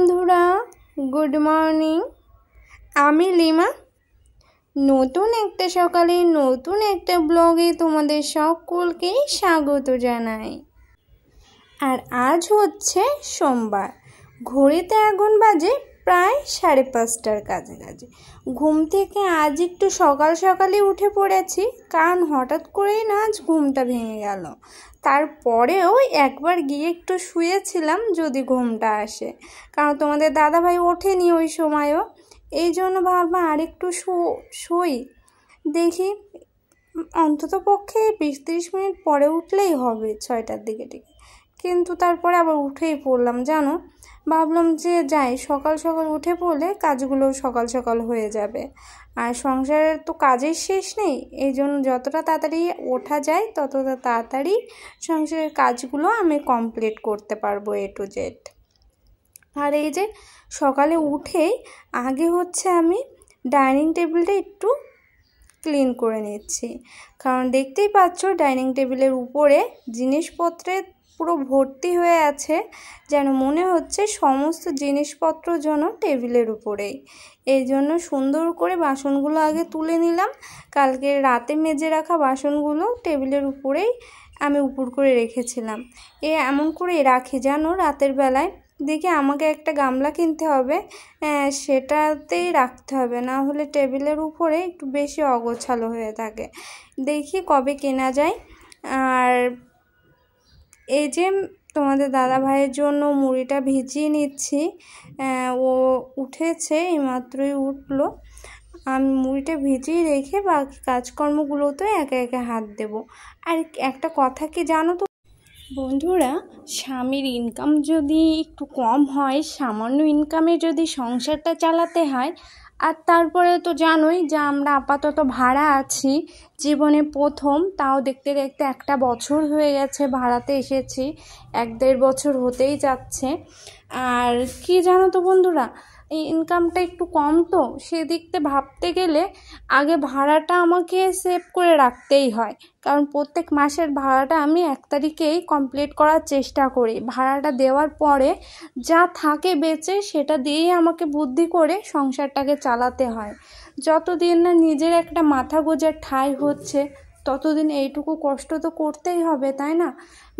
বন্ধুরা, good morning. আমি lima. নতুন একটা সকালে নতুন একটা ব্লগে তোমাদের সকলকে স্বাগত জানাই। আর আজ হচ্ছে সোমবার। ঘড়িতে এখন বাজে প্রায় 5:30টার কাছাকাছি। ঘুম থেকে আজ একটু সকাল সকালে উঠে পড়েছি, কারণ হঠাৎ করেই না আজ ঘুমটা ভেঙে গেল। তারপরেও একবার গিয়ে একটু শুয়েছিলাম যদি ঘুমটা আসে, কারণ তোমাদের দাদাভাই ওঠেনি ওই সময়ও। এই জন্য ভাবলাম আর একটু শুই, দেখি অন্তত পক্ষে 20-30 মিনিট পরে উঠলেই হবে, 6টার দিকে ঠিক। কিন্তু তারপরে আবার উঠেই পড়লাম জানো। ভাবলাম যে যাই, সকাল সকাল উঠে পড়লে কাজগুলো সকাল সকাল হয়ে যাবে। আর সংসারের তো কাজের শেষ নেই, এই জন্য যতটা তাড়াতাড়ি ওঠা যায় ততটা তাড়াতাড়ি সংসারের কাজগুলো আমি কমপ্লিট করতে পারবো A to Z। আর এই যে সকালে উঠেই আগে হচ্ছে আমি ডাইনিং টেবিলটা একটু ক্লিন করে নিচ্ছি, কারণ দেখতেই পাচ্ছ ডাইনিং টেবিলের উপরে জিনিসপত্রে পুরো ভর্তি হয়ে আছে, যেন মনে হচ্ছে সমস্ত জিনিসপত্র যেন টেবিলের উপরেই। এই জন্য সুন্দর করে বাসনগুলো আগে তুলে নিলাম। কালকে রাতে মেজে রাখা বাসনগুলো টেবিলের উপরেই আমি উপর করে রেখেছিলাম। এমন করে রাখি জানো, রাতের বেলায় দেখি আমাকে একটা গামলা কিনতে হবে, সেটাতেই রাখতে হবে, না হলে টেবিলের উপরে একটু বেশি অগোছালো হয়ে থাকে। দেখি কবে কেনা যায়। আর এই যে তোমাদের দাদা ভাইয়ের জন্য মুড়িটা ভিজিয়ে নিচ্ছি। ও উঠেছে, এইমাত্রই উঠলো। আমি মুড়িটা ভিজিয়ে রেখে বাকি কাজকর্মগুলোতে একে একে হাত দেব। আর একটা কথা কি জানো তো বন্ধুরা, স্বামীর ইনকাম যদি একটু কম হয়, সামান্য ইনকামে যদি সংসারটা চালাতে হয়, আর তারপরে তো জানোই যে আমরা আপাতত ভাড়া আছি, জীবনে প্রথম, তাও দেখতে দেখতে 1 বছর হয়ে গেছে ভাড়াতে এসেছি, 1-1.5 বছর হতেই যাচ্ছে। আর কি জানো তো বন্ধুরা, এই ইনকামটা একটু কম, তো সেদিক থেকে ভাবতে গেলে আগে ভাড়াটা আমাকে সেভ করে রাখতেই হয়, কারণ প্রত্যেক মাসের ভাড়াটা আমি 1 তারিখেই কমপ্লিট করার চেষ্টা করি। ভাড়াটা দেওয়ার পরে যা থাকে বেঁচে সেটা দিয়েই আমাকে বুদ্ধি করে সংসারটাকে চালাতে হয়। যতদিন না নিজের একটা মাথা গোঁজার ঠাঁই হচ্ছে ততদিন এইটুকু কষ্ট তো করতেই হবে, তাই না?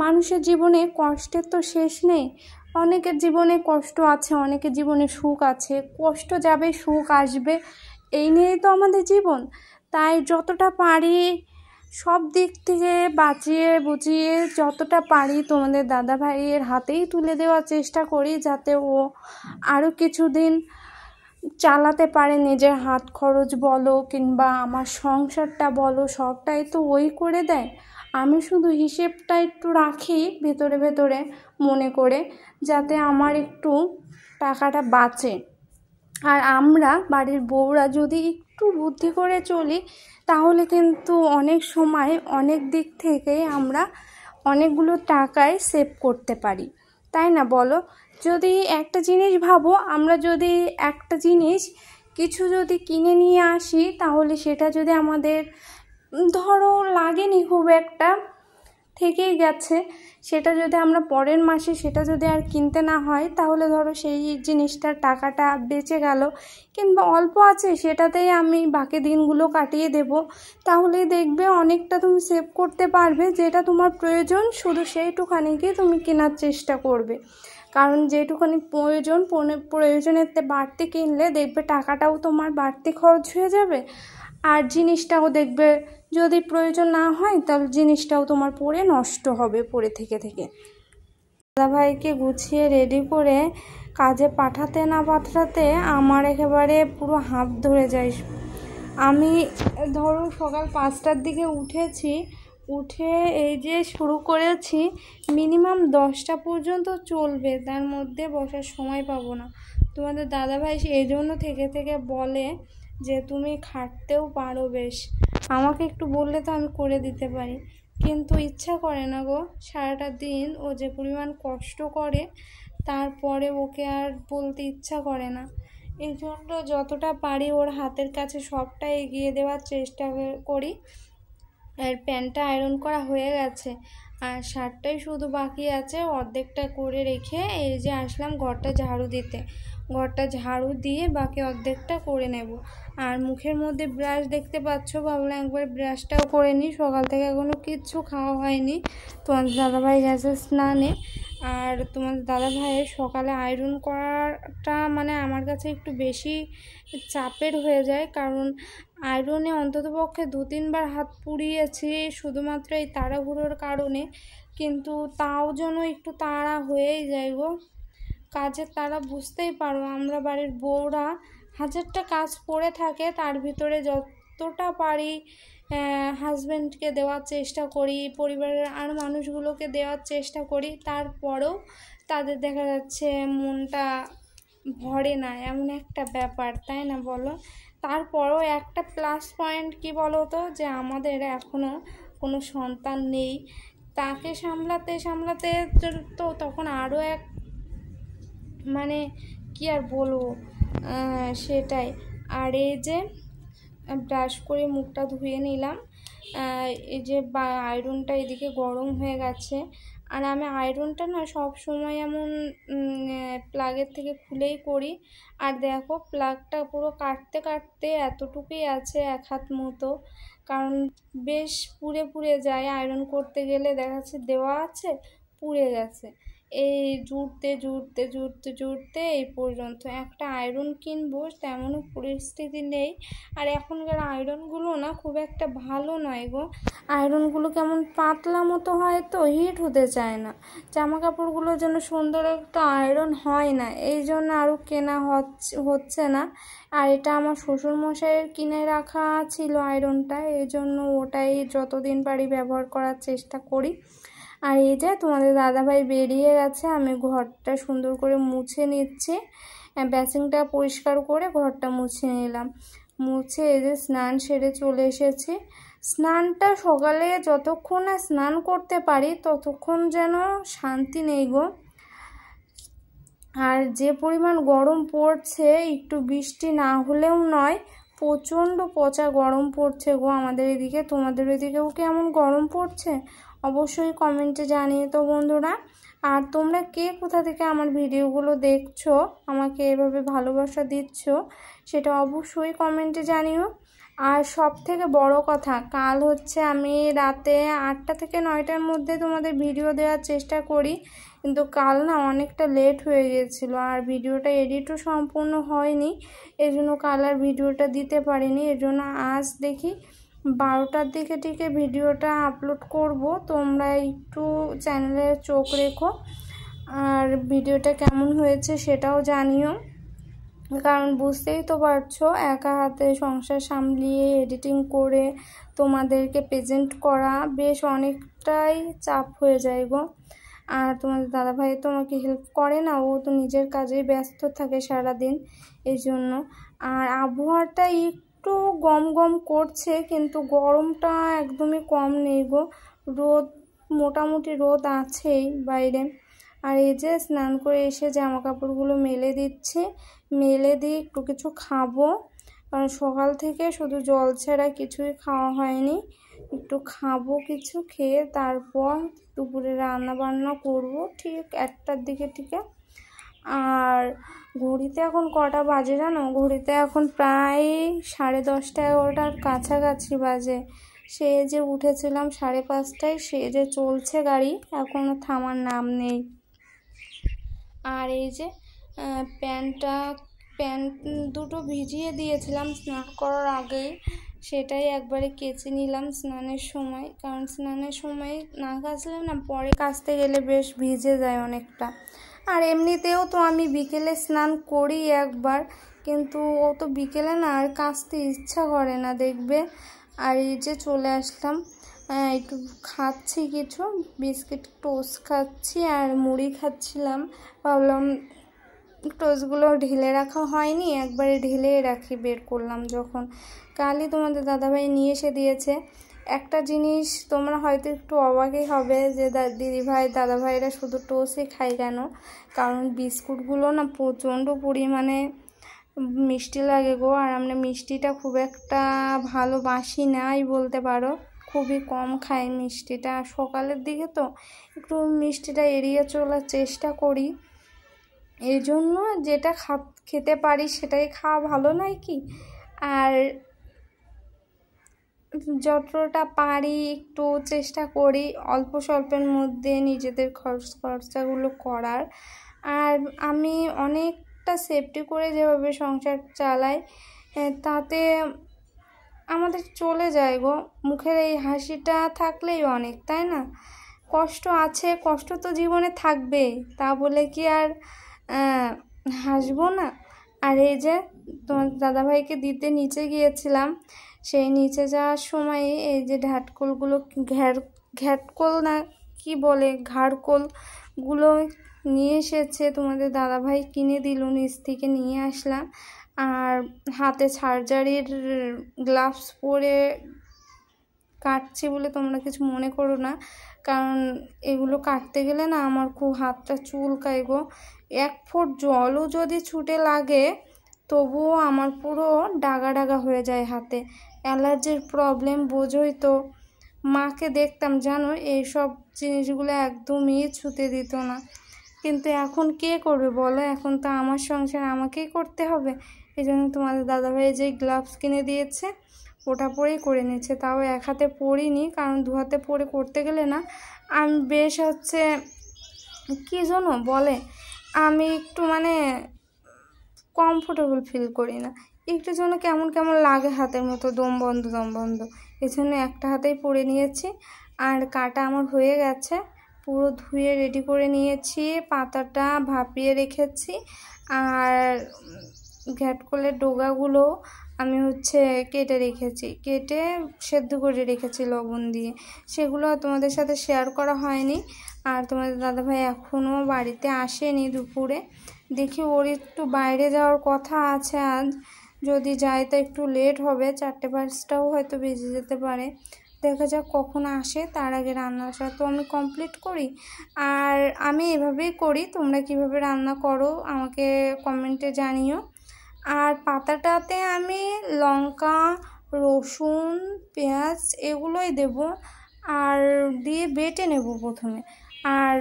মানুষের জীবনে কষ্টের তো শেষ নেই। অনেকের জীবনে কষ্ট আছে, অনেকের জীবনে সুখ আছে। কষ্ট যাবে, সুখ আসবে, এই নিয়েই তো আমাদের জীবন। তাই যতটা পারি সব দিক থেকে বাঁচিয়ে বুঝিয়ে যতটা পারি তোমাদের দাদা ভাইয়ের হাতেই তুলে দেওয়ার চেষ্টা করি, যাতে ও আরও কিছুদিন চালাতে পারে। নিজের হাত খরচ বলো কিংবা আমার সংসারটা বলো, সবটাই তো ওই করে দেয়। আমি শুধু হিসেবটা একটু রাখি ভেতরে ভেতরে মনে করে, যাতে আমার একটু টাকাটা বাঁচে। আর আমরা বাড়ির বউরা যদি একটু বুদ্ধি করে চলি, তাহলে কিন্তু অনেক সময় অনেক দিক থেকে আমরা অনেকগুলো টাকায় সেভ করতে পারি, তাই না বলো? যদি একটা জিনিস ভাবো, আমরা যদি একটা জিনিস কিছু যদি কিনে নিয়ে আসি, তাহলে সেটা যদি আমাদের ধরো লাগেনি খুব একটা, থেকেই গেছে, সেটা যদি আমরা পরের মাসে সেটা যদি আর কিনতে না হয়, তাহলে ধরো সেই জিনিসটার টাকাটা বেঁচে গেল, কিংবা অল্প আছে সেটাতেই আমি বাকি দিনগুলো কাটিয়ে দেব। তাহলেই দেখবে অনেকটা তুমি সেভ করতে পারবে। যেটা তোমার প্রয়োজন শুধু সেইটুখানিকে তুমি কেনার চেষ্টা করবে, কারণ যেটুখানি প্রয়োজনের বাড়তি কিনলে দেখবে টাকাটাও তোমার বাড়তি খরচ হয়ে যাবে, আর জিনিসটাও দেখবে যদি প্রয়োজন না হয় তাহলে জিনিসটাও তোমার পরে নষ্ট হবে পরে থেকে। দাদাভাইকে গুছিয়ে রেডি করে কাজে পাঠাতে না পাঠাতে আমার একেবারে পুরো হাত ধরে যায়। আমি ধরো সকাল 5টার দিকে উঠেছি, উঠে এই যে শুরু করেছি, মিনিমাম 10টা পর্যন্ত চলবে, তার মধ্যে বসার সময় পাবো না। তোমাদের দাদাভাই এই জন্য থেকে থেকে বলে যে তুমি খাটতেও পারো বেশ, আমাকে একটু বললে তো আমি করে দিতে পারি, কিন্তু ইচ্ছা করে না গো। সারাটা দিন ও যে পরিমাণ কষ্ট করে, তারপরে ওকে আর বলতে ইচ্ছা করে না। এই জন্য যতটা পারি ওর হাতের কাছে সবটা এগিয়ে দেওয়ার চেষ্টা করি। আর প্যান্টটা আয়রন করা হয়ে গেছে, আর শার্টটাই শুধু বাকি আছে, অর্ধেকটা করে রেখে এই যে আসলাম ঘরটা ঝাড়ু দিতে। ঘরটা ঝাড়ু দিয়ে বাকি অর্ধেকটা করে নেব। আর মুখের মধ্যে ব্রাশ দেখতে পাচ্ছ, ভাবলাম একবার ব্রাশটাও করে নিই। সকাল থেকে এখনও কিচ্ছু খাওয়া হয়নি। তোমাদের দাদাভাই গেছে স্নানে। আর তোমাদের দাদাভাইয়ের সকালে আয়রন করাটা মানে আমার কাছে একটু বেশি চাপের হয়ে যায়, কারণ আয়রনে অন্ততপক্ষে 2-3 বার হাত পুড়িয়েছি শুধুমাত্র এই তাড়াহুড়োর কারণে। কিন্তু তাও যেন একটু তাড়া হয়েই যায় গো, কাজের তাড়া বুঝতেই পারো। আমরা বাড়ির বউরা হাজারটা কাজ পড়ে থাকে, তার ভিতরে যতটা পারি হাজব্যান্ডকে দেওয়ার চেষ্টা করি, পরিবারের আর মানুষগুলোকে দেওয়ার চেষ্টা করি। তারপরেও তাদের দেখা যাচ্ছে মনটা ভরে না, এমন একটা ব্যাপার, তাই না বলো? তারপরও একটা প্লাস পয়েন্ট কি বলো তো, যে আমাদের এখনও কোনো সন্তান নেই। তাকে সামলাতে সামলাতে তো তখন আরও এক মানে কি আর বলবো, সেটাই। আর এই যে ব্রাশ করে মুখটা ধুয়ে নিলাম। এই যে আয়রনটা এদিকে গরম হয়ে গেছে। আর আমি আয়রনটা না সব সময় এমন প্লাগের থেকে খুলেই করি। আর দেখো প্লাগটা পুরো কাটতে কাটতে এতটুকুই আছে, 1 হাত মতো, কারণ বেশ পুড়ে পুড়ে যায়। আয়রন করতে গেলে দেখা যাচ্ছে দেওয়া আছে, পুড়ে গেছে। এই জুড়তে জুড়তে জুড়তে জুড়তে এই পর্যন্ত একটা আয়রন কিনবো তেমনও পরিস্থিতি নেই। আর এখনকার আয়রনগুলো না খুব একটা ভালো নয় গো। আয়রনগুলো কেমন পাতলা মতো হয়, তো হিট হতে চায় না। জামা কাপড়গুলোর জন্য সুন্দর একটা আয়রন হয় না, এই জন্য আরও কেনা হচ্ছে না। আর এটা আমার শ্বশুরমশাইয়ের কিনে রাখা ছিল আয়রনটা, এই জন্য ওটাই যতদিন পারি ব্যবহার করার চেষ্টা করি। আর এই যে তোমাদের দাদাভাই বেরিয়ে গেছে, আমি ঘরটা সুন্দর করে মুছে নিচ্ছি। বেসিনটা পরিষ্কার করে ঘরটা মুছে নিলাম। মুছে এই যে স্নান সেরে চলে এসেছি। স্নানটা সকালে যতক্ষণ না স্নান করতে পারি ততক্ষণ যেন শান্তি নেই গো। আর যে পরিমাণ গরম পড়ছে, একটু বৃষ্টি না হলেও নয়, প্রচণ্ড পচা গরম পড়ছে গো আমাদের এদিকে। তোমাদের এদিকেও কেমন গরম পড়ছে অবশ্যই কমেন্টে জানিয়ে তো বন্ধুরা। আর তোমরা কে কোথা থেকে আমার ভিডিওগুলো দেখছো, আমাকে এভাবে ভালোবাসা দিচ্ছ, সেটা অবশ্যই কমেন্টে জানিও। আর সব থেকে বড় কথা, কাল হচ্ছে আমি রাতে 8টা থেকে 9টার মধ্যে তোমাদের ভিডিও দেওয়ার চেষ্টা করি, কিন্তু কাল না অনেকটা লেট হয়ে গিয়েছিলো আর ভিডিওটা এডিটও সম্পূর্ণ হয়নি, এজন্য কাল আর ভিডিওটা দিতে পারিনি। এজন্য আজ দেখি 12টার দিকে থেকে ভিডিওটা আপলোড করব। তোমরা একটু চ্যানেলে চোখ রেখো আর ভিডিওটা কেমন হয়েছে সেটাও জানিও, কারণ বুঝতেই তো পারছো একা হাতে সংসার সামলিয়ে এডিটিং করে তোমাদেরকে প্রেজেন্ট করা বেশ অনেকটাই চাপ হয়ে যায় গো। আর তোমাদের দাদাভাই তো আমাকে হেল্প করে না, ও তো নিজের কাজেই ব্যস্ত থাকে সারাদিন, এই জন্য। আর আবহাওয়াটা একটু গম গম করছে, কিন্তু গরমটা একদমই কম নেই গো। রোদ মোটামুটি রোদ আছেই বাইরে। আর এই যে স্নান করে এসে জামা কাপড়গুলো মেলে দিচ্ছে, মেলে দিয়ে একটু কিছু খাবো, কারণ সকাল থেকে শুধু জল ছাড়া কিছুই খাওয়া হয়নি। একটু খাবো, কিছু খেয়ে তারপর দুপুরে রান্না বান্না করব ঠিক 1টার দিকে থেকে। আর ঘড়িতে এখন কটা বাজে জানো? ঘড়িতে এখন প্রায় 10:30 11টার কাছাকাছি বাজে। সে যে উঠেছিলাম 5:30টায়, সে যে চলছে গাড়ি, এখনও থামার নাম নেই। আর এই যে প্যান্ট দুটো ভিজিয়ে দিয়েছিলাম স্নান করার আগেই, সেটাই একবারে কেচে নিলাম স্নানের সময়, কারণ স্নানের সময় না কাচলে না পরে কাচতে গেলে বেশ ভিজে যায় অনেকটা। আর এমনিতেও তো আমি বিকেলে স্নান করি একবার, কিন্তু ও তো বিকেলে না আর কাচতে ইচ্ছা করে না দেখবে। আর এই যে চলে আসলাম, একটু খাচ্ছি, কিছু বিস্কিট টোস্ট খাচ্ছি আর মুড়ি খাচ্ছিলাম। ভাবলাম টোস্টগুলো ঢেলে রাখা হয়নি, একবারে ঢেলে রাখি, বের করলাম যখন। কালই তোমাদের দাদাভাই নিয়ে এসে দিয়েছে। একটা জিনিস তোমরা হয়তো একটু অবাকই হবে যে দিদিভাই দাদাভাইরা শুধু টোস্টই খায় কেন, কারণ বিস্কুটগুলো না প্রচণ্ড পরিমাণে মিষ্টি লাগে গো। আর আমরা মিষ্টিটা খুব একটা ভালোবাসি নাই বলতে পারো, খুবই কম খাই মিষ্টিটা, সকালের দিকে তো একটু মিষ্টিটা এড়িয়ে চলার চেষ্টা করি। এই জন্য যেটা খেতে পারি সেটাই খাওয়া ভালো নয় কি? আর যতটা পারি একটু চেষ্টা করি অল্প স্বল্পের মধ্যে নিজেদের খরচাগুলো করার। আর আমি অনেকটা সেফটি করে যেভাবে সংসার চালাই তাতে আমাদের চলে যায় গো। মুখের এই হাসিটা থাকলেই অনেক, তাই না? কষ্ট আছে, কষ্ট তো জীবনে থাকবেই, তা বলে কি আর হাসবো না? আর এই যে তোমার দাদাভাইকে দিতে নিচে গিয়েছিলাম, সেই নিচে যাওয়ার সময় এই যে ঘাটকোলগুলো ঘ্যাটকোল না কি বলে ঘাড়কোলগুলো নিয়ে এসেছে তোমাদের দাদাভাই, কিনে দিল, নিচ থেকে নিয়ে আসলাম। আর হাতে সার্জারির গ্লাভস পরে কাটছি বলে তোমরা কিছু মনে করো না, কারণ এগুলো কাটতে গেলে না আমার খুব হাতটা চুলকায় গো। 1 ফোঁট জলও যদি ছুটে লাগে তবুও আমার পুরো ডাগা ডাগা হয়ে যায় হাতে। অ্যালার্জির প্রবলেম বোঝোই তো। মাকে দেখতাম জানো এইসব জিনিসগুলো একদমই ছুতে দিত না, কিন্তু এখন কে করবে বলো? এখন তো আমার সংসার আমাকেই করতে হবে। এই জন্য তোমাদের দাদাভাই যে গ্লাভস কিনে দিয়েছে ওটা পরেই করে নিচ্ছে, তাও 1 হাতে পরিনি, কারণ 2 হাতে পরে করতে গেলে না আমি বেশ কী যেন বলে, আমি একটু কমফোর্টেবল ফিল করি না, একটু যেন কেমন কেমন লাগে হাতের মতো, দম বন্ধ। এই জন্য একটা হাতেই পরে নিয়েছি। আর কাটা আমার হয়ে গেছে, পুরো ধুয়ে রেডি করে নিয়েছি, পাতাটা ভাপিয়ে রেখেছি। আর ঘ্যাটকলের ডোগাগুলো আমি কেটে রেখেছি, কেটে সেদ্ধ করে রেখেছি লবণ দিয়ে, সেগুলো তোমাদের সাথে শেয়ার করা হয়নি। আর তোমাদের দাদাভাই এখনও বাড়িতে আসেনি দুপুরে, দেখি ওর একটু বাইরে যাওয়ার কথা আছে আজ, যদি যায় তো একটু লেট হবে, 4-5টাও হয়তো বেজে যেতে পারে, দেখা যাক কখন আসে। তার আগে রান্নাটা তো আমি কমপ্লিট করি। আর আমি এভাবেই করি, তোমরা কিভাবে রান্না করো আমাকে কমেন্টে জানিও। আর পাতাটাতে আমি লঙ্কা, রসুন, পেঁয়াজ এগুলোই দেব, আর দিয়ে বেটে নেব প্রথমে। আর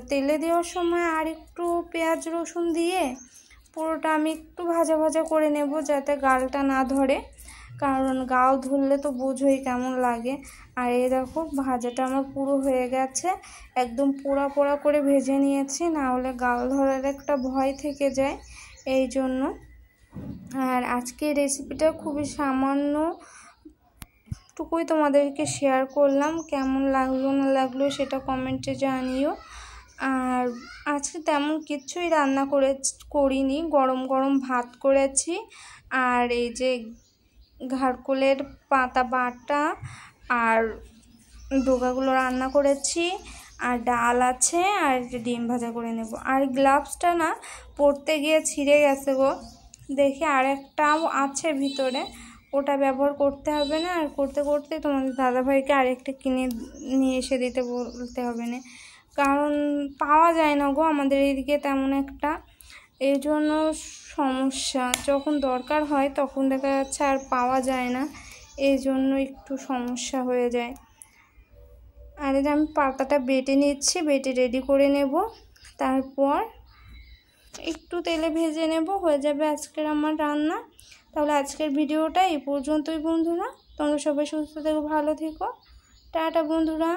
তেলে দেওয়ার সময় আর একটু পেঁয়াজ রসুন দিয়ে পুরোটা আমি একটু ভাজা ভাজা করে নেব, যাতে গালটা না ধরে, কারণ গাল ধরলে তো বোঝোই কেমন লাগে। আর এই দেখো ভাজাটা আমার পুরো হয়ে গেছে, একদম পোড়া পোড়া করে ভেজে নিয়েছি, না হলে গাল ধরার একটা ভয় থেকে যায়, এই জন্য। আর আজকে রেসিপিটা খুবই সামান্য টুকুই তোমাদেরকে শেয়ার করলাম, কেমন লাগলো না লাগলো সেটা কমেন্টে জানিও। আর আজকে তেমন কিছুই রান্না করিনি, গরম গরম ভাত করেছি, আর এই যে ঘাড়কোলের পাতা বাটা আর ডোগাগুলো রান্না করেছি, আর ডাল আছে, আর ডিম ভাজা করে নেব। আর গ্লাভসটা না পরতে গিয়ে ছিঁড়ে গেছে গো, দেখি আর একটাও আছে ভিতরে, ওটা ব্যবহার করতে হবে না। আর করতে করতে তোমাদের দাদাভাইকে আরেকটা কিনে নিয়ে এসে দিতে বলতে হবে না, কারণ পাওয়া যায় না গো আমাদের এইদিকে তেমন একটা, এই জন্য সমস্যা। যখন দরকার হয় তখন দেখা যাচ্ছে আর পাওয়া যায় না, এই জন্য একটু সমস্যা হয়ে যায়। আর এই যে আমি পাতাটা বেটে নিচ্ছি, বেটে রেডি করে নেব, তারপর একটু তেলে ভেজে নেব, হয়ে যাবে আজকের আমার রান্না। তাহলে আজকের ভিডিওটা এই পর্যন্তই বন্ধুরা, তোমরা সবাই সুস্থ থেকো, ভালো থেকো, টাটা বন্ধুরা।